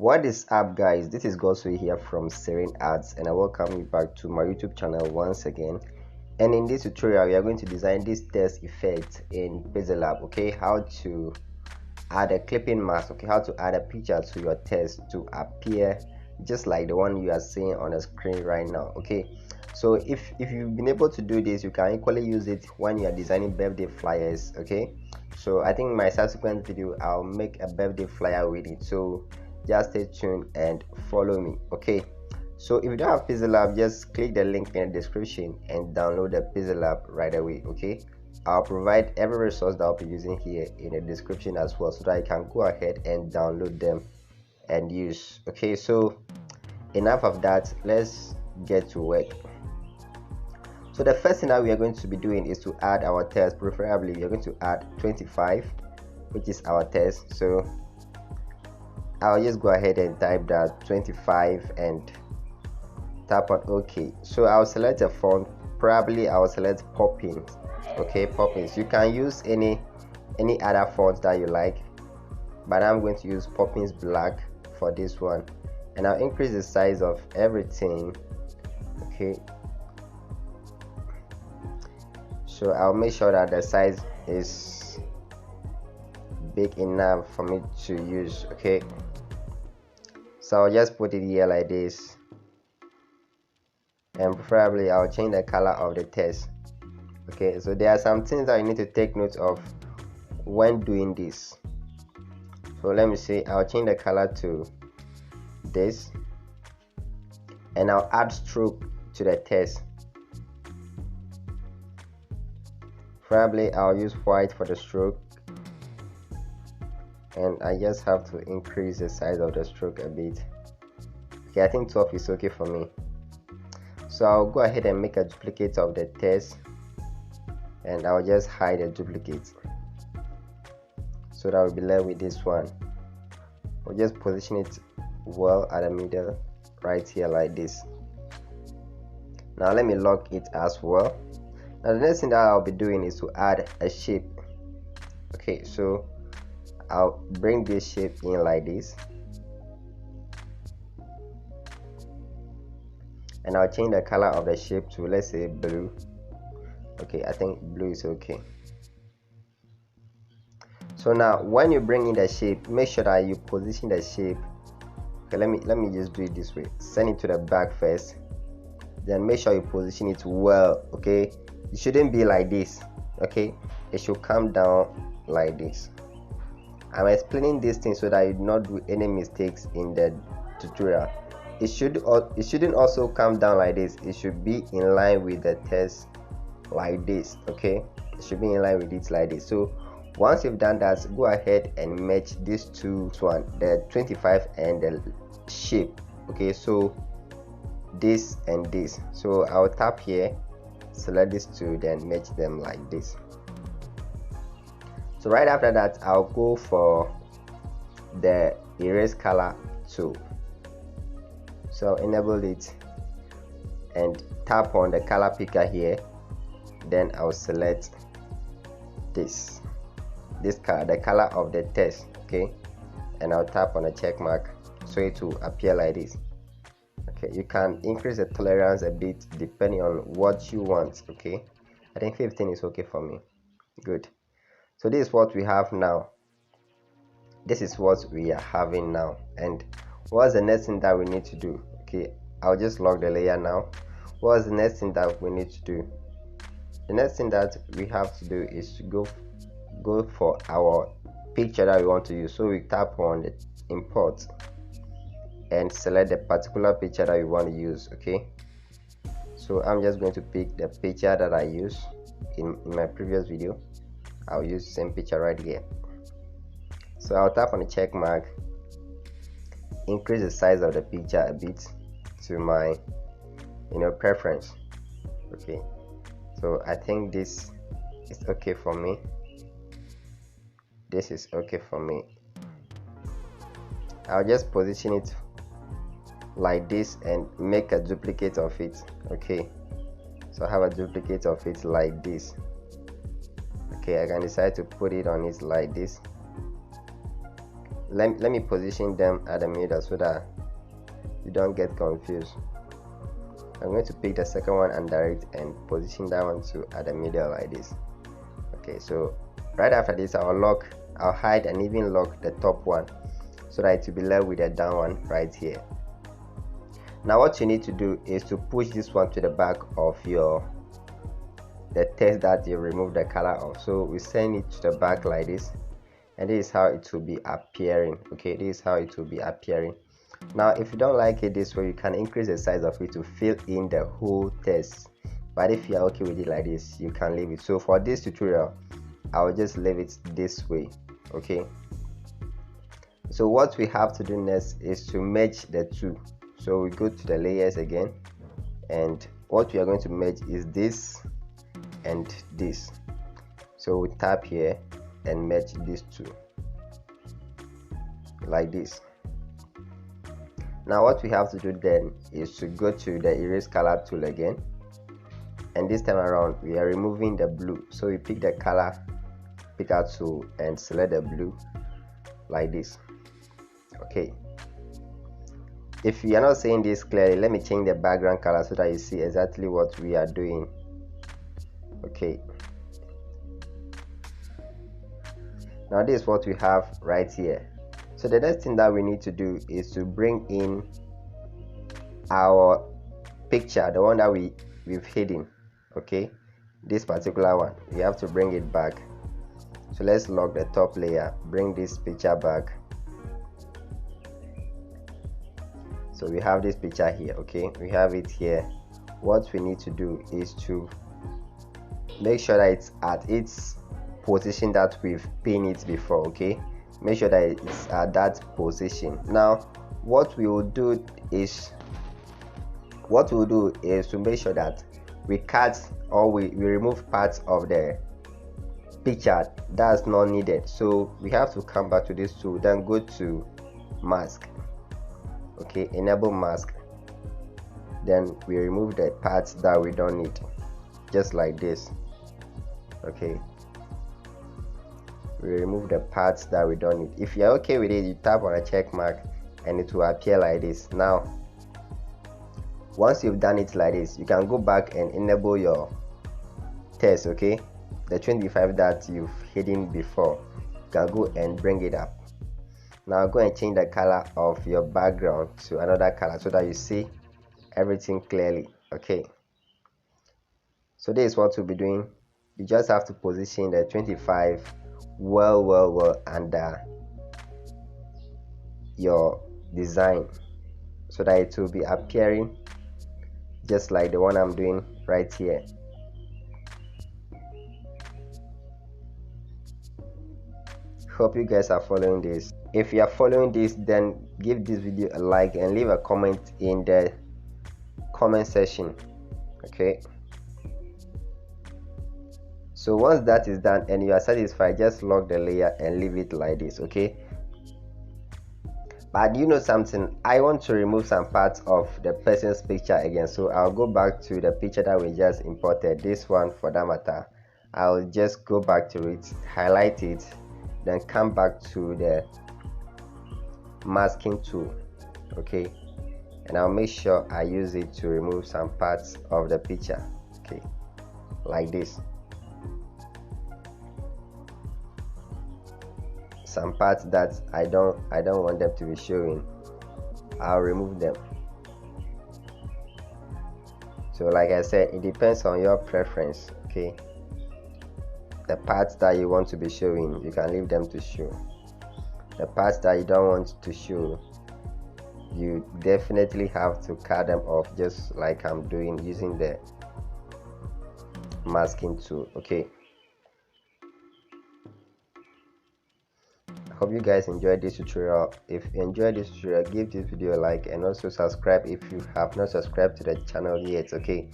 What is up, guys? This is Goswe here from Serene Arts, and I welcome you back to my YouTube channel once again. And in this tutorial we are going to design this text effect in Pixellab. Okay, how to add a clipping mask, okay, how to add a picture to your text to appear just like the one you are seeing on the screen right now. Okay, so if you've been able to do this, you can equally use it when you are designing birthday flyers. Okay, so I think in my subsequent video I'll make a birthday flyer with it, so just stay tuned and follow me. Okay, so if you don't have Pixellab, just click the link in the description and download the Pixellab right away. Okay, I'll provide every resource that I'll be using here in the description as well, so that you can go ahead and download them and use. Okay, so enough of that, let's get to work. So the first thing that we are going to be doing is to add our text. Preferably we are going to add 25, which is our text. So I'll just go ahead and type that 25 and tap on OK. So I'll select a font. Probably I'll select Poppins. Okay, Poppins. You can use any other font that you like, but I'm going to use Poppins Black for this one, and I'll increase the size of everything. Okay, so I'll make sure that the size is big enough for me to use. Okay, so I'll just put it here like this, and preferably I'll change the color of the text. Okay, so there are some things that you need to take note of when doing this. So let me see, I'll change the color to this, and I'll add stroke to the text. Probably I'll use white for the stroke, and I just have to increase the size of the stroke a bit. Okay, I think 12 is okay for me. So I'll go ahead and make a duplicate of the text, and I'll just hide the duplicate, so that we'll be left with this one. We'll just position it well at the middle right here like this. Now let me lock it as well. Now the next thing that I'll be doing is to add a shape. Okay, so I'll bring this shape in like this, and I'll change the color of the shape to, let's say, blue. Okay, I think blue is okay. So now when you bring in the shape, make sure that you position the shape. Okay, let me just do it this way. Send it to the back first, then make sure you position it well. Okay, it shouldn't be like this. Okay, it should come down like this. I'm explaining this thing so that you do not do any mistakes in the tutorial. It shouldn't also come down like this. It should be in line with the text like this. Okay, it should be in line with it like this. So once you've done that, go ahead and match these two, the 25 and the shape. Okay, so this and this. So I'll tap here, select these two, then match them like this. So right after that, I'll go for the erase color tool. So I'll enable it and tap on the color picker here, then I'll select this color, the color of the text. Okay, and I'll tap on the check mark so it will appear like this. Okay, you can increase the tolerance a bit depending on what you want. Okay, I think 15 is okay for me. Good. So this is what we have now. This is what we are having now. And what's the next thing that we need to do? Okay, I'll just lock the layer now. What's the next thing that we need to do? The next thing that we have to do is to go for our picture that we want to use. So we tap on the import and select the particular picture that we want to use. Okay, so I'm just going to pick the picture that I used in my previous video. I'll use the same picture right here. So I'll tap on the check mark, increase the size of the picture a bit to my preference. Okay, so I think this is okay for me. This is okay for me. I'll just position it like this and make a duplicate of it. Okay, so I have a duplicate of it like this. Okay, I can decide to put it on it like this. let me position them at the middle so that you don't get confused. I'm going to pick the second one and direct and position that one to at the middle like this. Okay, so right after this I'll hide and even lock the top one so that it will be left with the down one right here. Now what you need to do is to push this one to the back of the text that you remove the color of. So we send it to the back like this, and this is how it will be appearing. Okay, this is how it will be appearing. Now if you don't like it this way, you can increase the size of it to fill in the whole text, but if you are okay with it like this, you can leave it. So for this tutorial, I will just leave it this way. Okay, so what we have to do next is to merge the two. So we go to the layers again, and what we are going to merge is this and this. So we tap here and merge these two like this. Now what we have to do then is to go to the erase color tool again, and this time around we are removing the blue. So we pick the color picker tool and select the blue like this. Okay, if you are not seeing this clearly, let me change the background color so that you see exactly what we are doing. Okay, now this is what we have right here. So the next thing that we need to do is to bring in our picture, the one that we've hidden. Okay, this particular one, we have to bring it back. So let's lock the top layer, bring this picture back. So we have this picture here. Okay, we have it here. What we need to do is to make sure that it's at its position that we've pinned it before. Okay, make sure that it's at that position. Now what we will do is to make sure that we cut or we remove parts of the picture that's not needed. So we have to come back to this tool, then go to mask. Okay, enable mask, then we remove the parts that we don't need, just like this. Okay, we remove the parts that we don't need. If you're okay with it, you tap on a check mark and it will appear like this. Now once you've done it like this, you can go back and enable your text. Okay, the 25 that you've hidden before, you can go and bring it up. Now go and change the color of your background to another color so that you see everything clearly. Okay, so this is what we'll be doing. You just have to position the 25 well under your design so that it will be appearing just like the one I'm doing right here. Hope you guys are following this. If you are following this, then give this video a like and leave a comment in the comment section. Okay, so once that is done and you are satisfied, just lock the layer and leave it like this. Okay, but you know something, I want to remove some parts of the person's picture again, so I'll go back to the picture that we just imported, this one for that matter. I'll just go back to it, highlight it, then come back to the masking tool. Okay, and I'll make sure I use it to remove some parts of the picture. Okay, like this. Some parts that I don't want them to be showing, I'll remove them. So like I said, it depends on your preference. Okay, the parts that you want to be showing, you can leave them to show. The parts that you don't want to show, you definitely have to cut them off, just like I'm doing using the masking tool. Okay, I hope you guys enjoyed this tutorial. If you enjoyed this tutorial, give this video a like and also subscribe if you have not subscribed to the channel yet. Okay,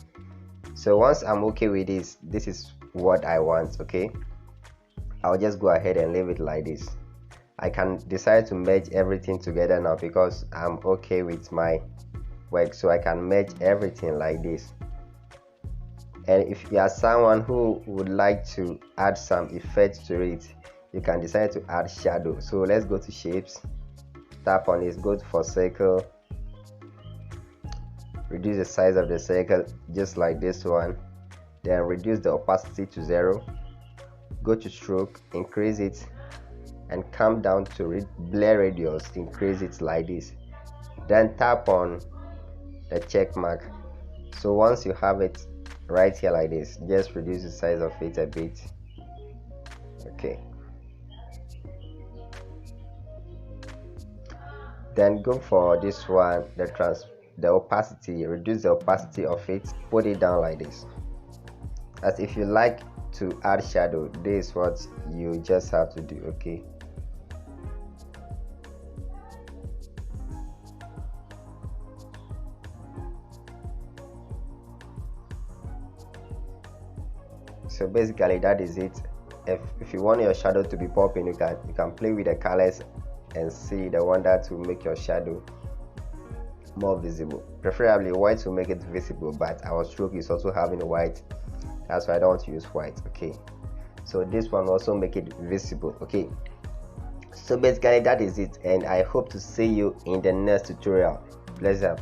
so once I'm okay with this is what I want. Okay, I'll just go ahead and leave it like this. I can decide to merge everything together now because I'm okay with my work, so I can merge everything like this. And if you are someone who would like to add some effects to it, you can decide to add shadow. So let's go to shapes, tap on it, go for circle, reduce the size of the circle just like this one, then reduce the opacity to 0, go to stroke, increase it, and come down to blur radius, increase it like this, then tap on the check mark. So once you have it right here like this, just reduce the size of it a bit. Okay, then go for this one, the opacity, reduce the opacity of it, put it down like this. As if you like to add shadow, this is what you just have to do. Okay, so basically that is it. If you want your shadow to be popping, you can play with the colors and see the one that will make your shadow more visible. Preferably white will make it visible, but our stroke is also having white, that's why I don't want to use white. Okay, so this one also make it visible. Okay, so basically that is it, and I hope to see you in the next tutorial. Bless up.